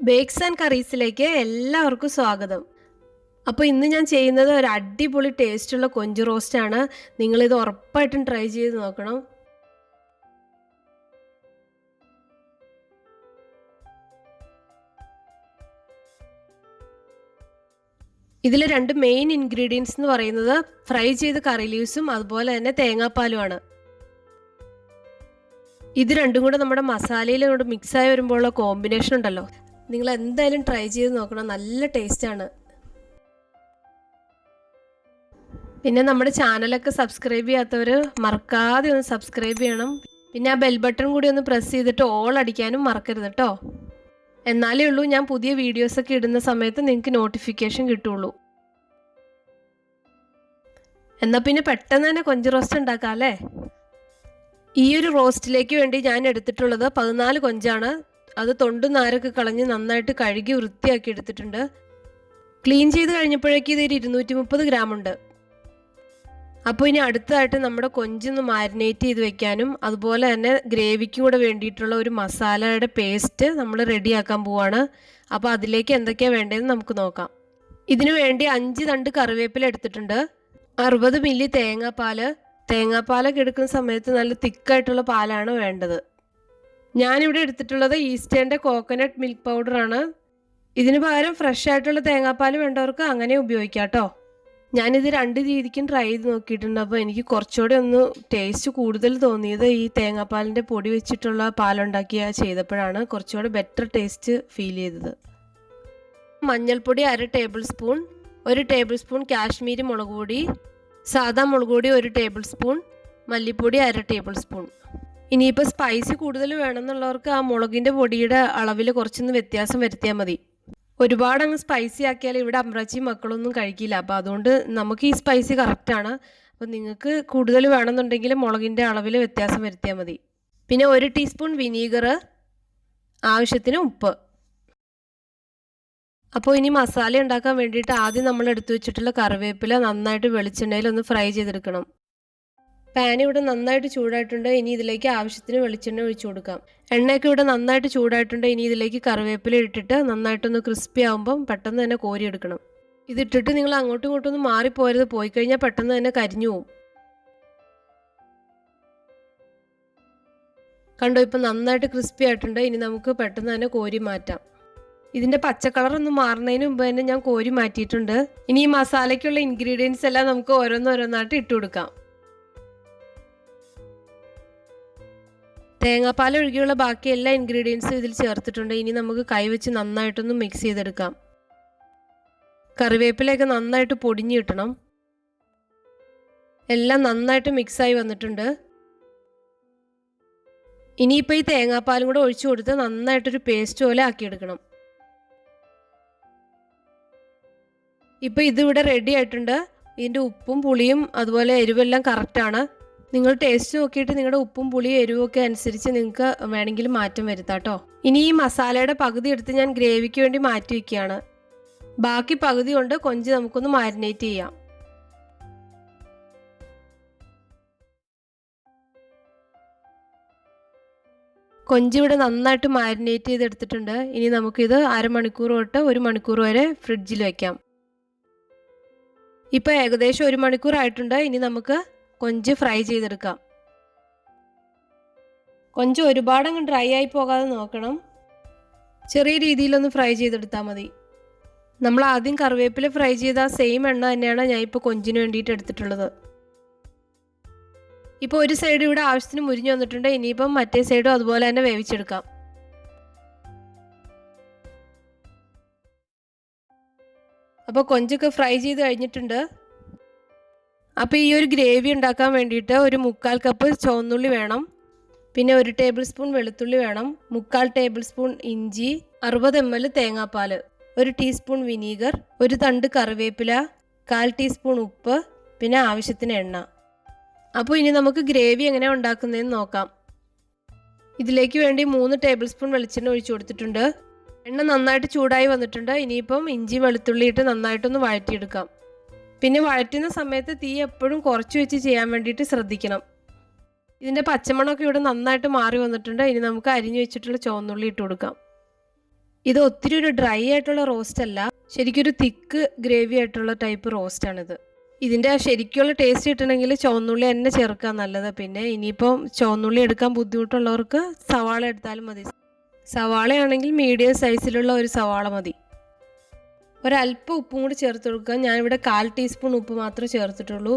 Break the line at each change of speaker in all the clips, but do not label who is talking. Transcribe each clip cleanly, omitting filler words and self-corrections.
Bakes and കറീസിലേക്ക് എല്ലാവർക്കും സ്വാഗതം. അപ്പോൾ ഇന്ന് ഞാൻ ചെയ്യുന്നത് ഒരു അടിപൊളി ടേസ്റ്റുള്ള കൊഞ്ച് റോസ്റ്റാണ്. നിങ്ങളിത് ഉറപ്പായിട്ടും ട്രൈ ചെയ്ത് നോക്കണം. ഇതിൽ രണ്ട് മെയിൻ ഇൻഗ്രീഡിയൻസ് എന്ന് പറയുന്നത് ഫ്രൈ ചെയ്ത കറി ലീവ്സും അതുപോലെ തന്നെ തേങ്ങാപ്പാലുമാണ്. ഇത് രണ്ടും കൂടെ നമ്മുടെ മസാലയിലൂടെ മിക്സായി വരുമ്പോഴുള്ള കോമ്പിനേഷൻ ഉണ്ടല്ലോ, നിങ്ങൾ എന്തായാലും ട്രൈ ചെയ്ത് നോക്കണം. നല്ല ടേസ്റ്റാണ്. പിന്നെ നമ്മുടെ ചാനലൊക്കെ സബ്സ്ക്രൈബ് ചെയ്യാത്തവർ മറക്കാതെ ഒന്ന് സബ്സ്ക്രൈബ് ചെയ്യണം. പിന്നെ ആ ബെൽ ബട്ടൺ കൂടി ഒന്ന് പ്രസ് ചെയ്തിട്ട് ഓൾ അടിക്കാനും മറക്കരുത് കേട്ടോ. എന്നാലേ ഉള്ളൂ ഞാൻ പുതിയ വീഡിയോസൊക്കെ ഇടുന്ന സമയത്ത് നിങ്ങൾക്ക് നോട്ടിഫിക്കേഷൻ കിട്ടുള്ളൂ. എന്നാൽ പിന്നെ പെട്ടെന്ന് തന്നെ കൊഞ്ച് റോസ്റ്റ് ഉണ്ടാക്കാം അല്ലേ. ഈ ഒരു റോസ്റ്റിലേക്ക് വേണ്ടി ഞാൻ എടുത്തിട്ടുള്ളത് 14 കൊഞ്ചാണ്. അത് തൊണ്ടും നാരൊക്കെ കളഞ്ഞ് നന്നായിട്ട് കഴുകി വൃത്തിയാക്കി എടുത്തിട്ടുണ്ട്. ക്ലീൻ ചെയ്ത് കഴിഞ്ഞപ്പോഴേക്കും ഇതൊരു 230 ഗ്രാം ഉണ്ട്. അപ്പോൾ ഇനി അടുത്തതായിട്ട് നമ്മുടെ കൊഞ്ചൊന്ന് മാരിനേറ്റ് ചെയ്ത് വെക്കാനും അതുപോലെ തന്നെ ഗ്രേവിക്കും കൂടെ വേണ്ടിയിട്ടുള്ള ഒരു മസാലയുടെ പേസ്റ്റ് നമ്മൾ റെഡിയാക്കാൻ പോവാണ്. അപ്പോൾ അതിലേക്ക് എന്തൊക്കെയാണ് വേണ്ടതെന്ന് നമുക്ക് നോക്കാം. ഇതിനു വേണ്ടി 5 തണ്ട് കറിവേപ്പില എടുത്തിട്ടുണ്ട്, 60 മില്ലി തേങ്ങാപ്പാലൊക്കെ എടുക്കുന്ന സമയത്ത് നല്ല തിക്കായിട്ടുള്ള പാലാണ് വേണ്ടത്. ഞാനിവിടെ എടുത്തിട്ടുള്ളത് ഈസ്റ്റേൻ്റെ കോക്കനട്ട് മിൽക്ക് പൗഡറാണ്. ഇതിന് പകരം ഫ്രഷ് ആയിട്ടുള്ള തേങ്ങാപ്പാൽ വേണ്ടവർക്ക് അങ്ങനെ ഉപയോഗിക്കാം കേട്ടോ. ഞാനിത് 2 രീതിക്കും ട്രൈ ചെയ്ത് നോക്കിയിട്ടുണ്ട്. അപ്പോൾ എനിക്ക് കുറച്ചുകൂടെ ഒന്ന് ടേസ്റ്റ് കൂടുതൽ തോന്നിയത് ഈ തേങ്ങാപ്പാലിൻ്റെ പൊടി വെച്ചിട്ടുള്ള പാലുണ്ടാക്കിയ ചെയ്തപ്പോഴാണ് കുറച്ചുകൂടെ ബെറ്റർ ടേസ്റ്റ് ഫീൽ ചെയ്തത്. മഞ്ഞൾപ്പൊടി 1/2 table spoon, 1 table spoon Kashmiri മുളക് പൊടി, സാദാ മുളക് പൊടി 1 ടേബിൾ സ്പൂൺ, മല്ലിപ്പൊടി 1/2 ടേബിൾ സ്പൂൺ. ഇനിയിപ്പോൾ സ്പൈസി കൂടുതൽ വേണമെന്നുള്ളവർക്ക് ആ മുളകിൻ്റെ പൊടിയുടെ അളവിൽ കുറച്ചൊന്ന് വ്യത്യാസം വരുത്തിയാൽ മതി. ഒരുപാട് അങ്ങ് സ്പൈസി ആക്കിയാൽ ഇവിടെ അമ്രാച്ചിയും മക്കളൊന്നും കഴിക്കില്ല. അപ്പോൾ അതുകൊണ്ട് നമുക്ക് ഈ സ്പൈസി കറക്റ്റാണ്. അപ്പോൾ നിങ്ങൾക്ക് കൂടുതൽ വേണമെന്നുണ്ടെങ്കിൽ മുളകിൻ്റെ അളവിൽ വ്യത്യാസം വരുത്തിയാൽ മതി. പിന്നെ 1 ടീസ്പൂൺ വിനീഗർ, ആവശ്യത്തിന് ഉപ്പ്. അപ്പോൾ ഇനി മസാല ഉണ്ടാക്കാൻ വേണ്ടിയിട്ട് ആദ്യം നമ്മൾ എടുത്തു വെച്ചിട്ടുള്ള കറിവേപ്പില നന്നായിട്ട് വെളിച്ചെണ്ണയിൽ ഒന്ന് ഫ്രൈ ചെയ്തെടുക്കണം. പാൻ ഇവിടെ നന്നായിട്ട് ചൂടായിട്ടുണ്ട്. ഇനി ഇതിലേക്ക് ആവശ്യത്തിന് വെളിച്ചെണ്ണ ഒഴിച്ചു കൊടുക്കാം. എണ്ണയൊക്കെ ഇവിടെ നന്നായിട്ട് ചൂടായിട്ടുണ്ട്. ഇനി ഇതിലേക്ക് കറിവേപ്പില ഇട്ടിട്ട് നന്നായിട്ടൊന്ന് ക്രിസ്പി ആകുമ്പം പെട്ടെന്ന് തന്നെ കോരിയെടുക്കണം. ഇതിട്ടിട്ട് നിങ്ങൾ അങ്ങോട്ടും ഇങ്ങോട്ടും ഒന്നും മാറിപ്പോരുത്, പോയി കഴിഞ്ഞാൽ പെട്ടെന്ന് തന്നെ കരിഞ്ഞു പോവും. കണ്ടോ, ഇപ്പം നന്നായിട്ട് ക്രിസ്പി ആയിട്ടുണ്ട്. ഇനി നമുക്ക് പെട്ടെന്ന് തന്നെ കോരി മാറ്റാം. ഇതിൻ്റെ പച്ചക്കളറൊന്നും മാറുന്നതിന് മുമ്പ് തന്നെ ഞാൻ കോരി മാറ്റിയിട്ടുണ്ട്. ഇനി ഈ മസാലയ്ക്കുള്ള ഇൻഗ്രീഡിയൻസ് എല്ലാം നമുക്ക് ഓരോന്നോരോന്നായിട്ട് ഇട്ട് കൊടുക്കാം. തേങ്ങാപ്പാൽ ഒഴികെയുള്ള ബാക്കി എല്ലാ ഇൻഗ്രീഡിയൻസും ഇതിൽ ചേർത്തിട്ടുണ്ട്. ഇനി നമുക്ക് കൈവച്ച് നന്നായിട്ടൊന്ന് മിക്സ് ചെയ്തെടുക്കാം. കറിവേപ്പിലയൊക്കെ നന്നായിട്ട് പൊടിഞ്ഞു കിട്ടണം. എല്ലാം നന്നായിട്ട് മിക്സായി വന്നിട്ടുണ്ട്. ഇനിയിപ്പോൾ ഈ തേങ്ങാപ്പാലും കൂടെ ഒഴിച്ചു കൊടുത്ത് നന്നായിട്ടൊരു പേസ്റ്റ് പോലെ ആക്കിയെടുക്കണം. ഇപ്പോൾ ഇതിവിടെ റെഡി ആയിട്ടുണ്ട്. ഇതിൻ്റെ ഉപ്പും പുളിയും അതുപോലെ എരിവെല്ലാം കറക്റ്റാണ്. നിങ്ങൾ ടേസ്റ്റ് നോക്കിയിട്ട് നിങ്ങളുടെ ഉപ്പും പുളിയും എരിവൊക്കെ അനുസരിച്ച് നിങ്ങൾക്ക് വേണമെങ്കിൽ മാറ്റം വരുത്താം കേട്ടോ. ഇനി ഈ മസാലയുടെ പകുതി എടുത്ത് ഞാൻ ഗ്രേവിക്ക് വേണ്ടി മാറ്റി വയ്ക്കുകയാണ്. ബാക്കി പകുതി കൊണ്ട് കൊഞ്ച് നമുക്കൊന്ന് മാരിനേറ്റ് ചെയ്യാം. കൊഞ്ച് ഇവിടെ നന്നായിട്ട് മാരിനേറ്റ് ചെയ്തെടുത്തിട്ടുണ്ട്. ഇനി നമുക്കിത് അരമണിക്കൂർ തൊട്ട് 1 മണിക്കൂർ വരെ ഫ്രിഡ്ജിൽ വയ്ക്കാം. ഇപ്പോൾ ഏകദേശം 1 മണിക്കൂർ ആയിട്ടുണ്ട്. ഇനി നമുക്ക് കൊഞ്ച് ഫ്രൈ ചെയ്തെടുക്കാം. കൊഞ്ച് ഒരുപാടങ്ങ് ഡ്രൈ ആയി പോകാതെ നോക്കണം. ചെറിയ രീതിയിലൊന്ന് ഫ്രൈ ചെയ്തെടുത്താൽ മതി. നമ്മൾ ആദ്യം കറിവേപ്പില ഫ്രൈ ചെയ്ത ആ സെയിം എണ്ണ തന്നെയാണ് ഞാൻ ഇപ്പോൾ കൊഞ്ചിന് വേണ്ടിയിട്ട് എടുത്തിട്ടുള്ളത്. ഇപ്പോൾ ഒരു സൈഡ് ഇവിടെ ആവശ്യത്തിന് മുരിഞ്ഞു വന്നിട്ടുണ്ട്. ഇനിയിപ്പം മറ്റേ സൈഡും അതുപോലെ തന്നെ വേവിച്ചെടുക്കാം. അപ്പോൾ കൊഞ്ചൊക്കെ ഫ്രൈ ചെയ്ത് കഴിഞ്ഞിട്ടുണ്ട്. അപ്പോൾ ഈ ഒരു ഗ്രേവി ഉണ്ടാക്കാൻ വേണ്ടിയിട്ട് ഒരു 3/4 കപ്പ് ചുവന്നുള്ളി വേണം, പിന്നെ 1 ടേബിൾ സ്പൂൺ വെളുത്തുള്ളി വേണം, 3/4 ടേബിൾ സ്പൂൺ ഇഞ്ചി, 60 ml തേങ്ങാപ്പാൽ, 1 ടീസ്പൂൺ വിനീഗർ, 1 തണ്ട് കറിവേപ്പില, 1/4 ടീസ്പൂൺ ഉപ്പ്, പിന്നെ ആവശ്യത്തിന് എണ്ണ. അപ്പോൾ ഇനി നമുക്ക് ഗ്രേവി എങ്ങനെയാണ് ഉണ്ടാക്കുന്നതെന്ന് നോക്കാം. ഇതിലേക്ക് വേണ്ടി 3 ടേബിൾ സ്പൂൺ വെളിച്ചെണ്ണ ഒഴിച്ചു കൊടുത്തിട്ടുണ്ട്. എണ്ണ നന്നായിട്ട് ചൂടായി വന്നിട്ടുണ്ട്. ഇനിയിപ്പം ഇഞ്ചി വെളുത്തുള്ളി ഇട്ട് നന്നായിട്ടൊന്ന് വഴറ്റിയെടുക്കാം. പിന്നെ വഴറ്റുന്ന സമയത്ത് തീ എപ്പോഴും കുറച്ച് വെച്ച് ചെയ്യാൻ വേണ്ടിയിട്ട് ശ്രദ്ധിക്കണം. ഇതിൻ്റെ പച്ചമണമൊക്കെ ഇവിടെ നന്നായിട്ട് മാറി വന്നിട്ടുണ്ട്. ഇനി നമുക്ക് അരിഞ്ഞു വെച്ചിട്ടുള്ള ചുവന്നുള്ളി ഇട്ട് കൊടുക്കാം. ഇത് ഒത്തിരി ഒരു ഡ്രൈ ആയിട്ടുള്ള റോസ്റ്റ് അല്ല, ശരിക്കും ഒരു തിക്ക് ഗ്രേവി ആയിട്ടുള്ള ടൈപ്പ് റോസ്റ്റാണിത്. ഇതിൻ്റെ ശരിക്കുള്ള ടേസ്റ്റ് കിട്ടണമെങ്കിൽ ചുവന്നുള്ളി തന്നെ ചേർക്കാൻ നല്ലത്. പിന്നെ ഇനിയിപ്പം ചുവന്നുള്ളി എടുക്കാൻ ബുദ്ധിമുട്ടുള്ളവർക്ക് സവാള എടുത്താലും മതി. സവാളയാണെങ്കിൽ മീഡിയം സൈസിലുള്ള ഒരു സവാള മതി. ഒരല്പം ഉപ്പും കൂടി ചേർത്ത് കൊടുക്കുക. ഞാനിവിടെ 1/4 ടീസ്പൂൺ ഉപ്പ് മാത്രമേ ചേർത്തിട്ടുള്ളൂ.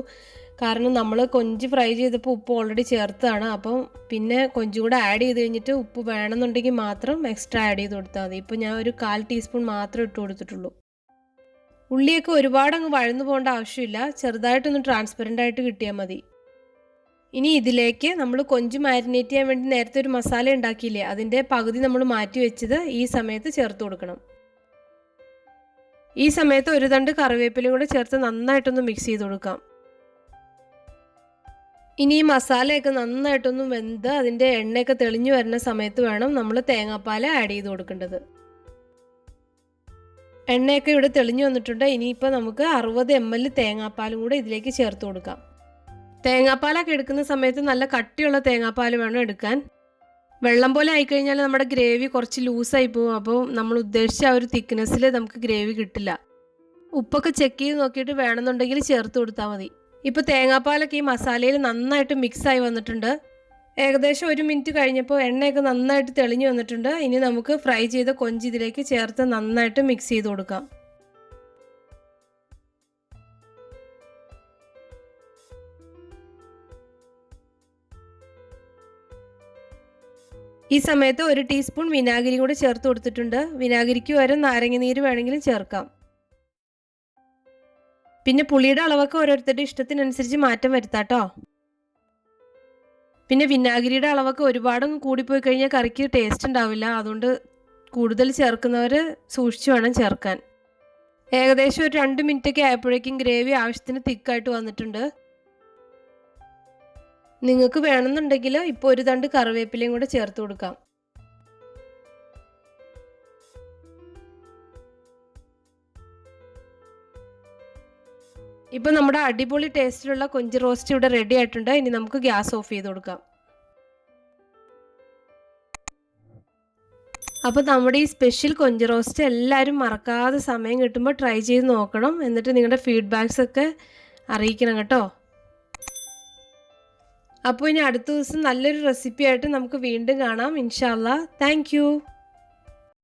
കാരണം നമ്മൾ കൊഞ്ച് ഫ്രൈ ചെയ്തപ്പോൾ ഉപ്പ് ഓൾറെഡി ചേർത്താണ്. അപ്പം പിന്നെ കൊഞ്ചും കൂടെ ആഡ് ചെയ്ത് കഴിഞ്ഞിട്ട് ഉപ്പ് വേണമെന്നുണ്ടെങ്കിൽ മാത്രം എക്സ്ട്രാ ആഡ് ചെയ്ത് കൊടുത്താൽ മതി. ഇപ്പോൾ ഞാൻ ഒരു 1/4 ടീസ്പൂൺ മാത്രമേ ഇട്ട് കൊടുത്തിട്ടുള്ളൂ. ഉള്ളിയൊക്കെ ഒരുപാട് അങ്ങ് വഴന്നു പോകേണ്ട ആവശ്യമില്ല, ചെറുതായിട്ടൊന്ന് ട്രാൻസ്പെറൻ്റ് ആയിട്ട് കിട്ടിയാൽ മതി. ഇനി ഇതിലേക്ക് നമ്മൾ കൊഞ്ച് മാരിനേറ്റ് ചെയ്യാൻ വേണ്ടി നേരത്തെ ഒരു മസാല ഉണ്ടാക്കിയില്ലേ, അതിൻ്റെ പകുതി നമ്മൾ മാറ്റി വെച്ചത് ഈ സമയത്ത് ചേർത്ത് കൊടുക്കണം. ഈ സമയത്ത് ഒരു തണ്ട് കറിവേപ്പിലയും കൂടെ ചേർത്ത് നന്നായിട്ടൊന്ന് മിക്സ് ചെയ്ത് കൊടുക്കാം. ഇനി ഈ മസാലയൊക്കെ നന്നായിട്ടൊന്ന് വെന്ത് അതിൻ്റെ എണ്ണയൊക്കെ തെളിഞ്ഞു വരുന്ന സമയത്ത് വേണം നമ്മൾ തേങ്ങാപ്പാൽ ആഡ് ചെയ്ത് കൊടുക്കേണ്ടത്. എണ്ണയൊക്കെ ഇവിടെ തെളിഞ്ഞു വന്നിട്ടുണ്ട്. ഇനിയിപ്പോൾ നമുക്ക് 60 ml തേങ്ങാപ്പാലും കൂടെ ഇതിലേക്ക് ചേർത്ത് കൊടുക്കാം. തേങ്ങാപ്പാലൊക്കെ എടുക്കുന്ന സമയത്ത് നല്ല കട്ടിയുള്ള തേങ്ങാപ്പാൽ വേണം എടുക്കാൻ. വെള്ളം പോലെ ആയിക്കഴിഞ്ഞാൽ നമ്മുടെ ഗ്രേവി കുറച്ച് ലൂസായി പോകും. അപ്പോൾ നമ്മൾ ഉദ്ദേശിച്ച ആ ഒരു തിക്നെസ്സിൽ നമുക്ക് ഗ്രേവി കിട്ടില്ല. ഉപ്പൊക്കെ ചെക്ക് ചെയ്ത് നോക്കിയിട്ട് വേണമെന്നുണ്ടെങ്കിൽ ചേർത്ത് കൊടുത്താൽ മതി. ഇപ്പോൾ തേങ്ങാപ്പാലൊക്കെ ഈ മസാലയിൽ നന്നായിട്ട് മിക്സായി വന്നിട്ടുണ്ട്. ഏകദേശം 1 മിനിറ്റ് കഴിഞ്ഞപ്പോൾ എണ്ണയൊക്കെ നന്നായിട്ട് തെളിഞ്ഞു വന്നിട്ടുണ്ട്. ഇനി നമുക്ക് ഫ്രൈ ചെയ്ത കൊഞ്ച് ഇതിലേക്ക് ചേർത്ത് നന്നായിട്ട് മിക്സ് ചെയ്ത് കൊടുക്കാം. ഈ സമയത്ത് 1 ടീസ്പൂൺ വിനാഗിരി കൂടി ചേർത്ത് കൊടുത്തിട്ടുണ്ട്. വിനാഗിരിക്ക് പകരം നാരങ്ങ നീര് വേണമെങ്കിലും ചേർക്കാം. പിന്നെ പുളിയുടെ അളവൊക്കെ ഓരോരുത്തരുടെ ഇഷ്ടത്തിനനുസരിച്ച് മാറ്റം വരുത്താട്ടോ. പിന്നെ വിനാഗിരിയുടെ അളവൊക്കെ ഒരുപാടൊന്നും കൂടിപ്പോയി കഴിഞ്ഞാൽ കറിക്ക് ടേസ്റ്റ് ഉണ്ടാവില്ല. അതുകൊണ്ട് കൂടുതൽ ചേർക്കുന്നവർ സൂക്ഷിച്ച് വേണം ചേർക്കാൻ. ഏകദേശം ഒരു 2 മിനിറ്റൊക്കെ ആയപ്പോഴേക്കും ഗ്രേവി ആവശ്യത്തിന് തിക്കായിട്ട് വന്നിട്ടുണ്ട്. നിങ്ങൾക്ക് വേണമെന്നുണ്ടെങ്കിൽ ഇപ്പോൾ ഒരു തണ്ട് കറിവേപ്പിലയും കൂടെ ചേർത്ത് കൊടുക്കാം. ഇപ്പോൾ നമ്മുടെ അടിപൊളി ടേസ്റ്റിലുള്ള കൊഞ്ച് റോസ്റ്റ് ഇവിടെ റെഡി ആയിട്ടുണ്ട്. ഇനി നമുക്ക് ഗ്യാസ് ഓഫ് ചെയ്ത് കൊടുക്കാം. അപ്പോൾ നമ്മുടെ ഈ സ്പെഷ്യൽ കൊഞ്ച് റോസ്റ്റ് എല്ലാവരും മറക്കാതെ സമയം കിട്ടുമ്പോൾ ട്രൈ ചെയ്ത് നോക്കണം. എന്നിട്ട് നിങ്ങളുടെ ഫീഡ്ബാക്സ് ഒക്കെ അറിയിക്കണം കേട്ടോ. അപ്പോൾ ഇനി അടുത്ത ദിവസം നല്ലൊരു റെസിപ്പി ആയിട്ട് നമുക്ക് വീണ്ടും കാണാം ഇൻഷാ അല്ലാ. Thank you.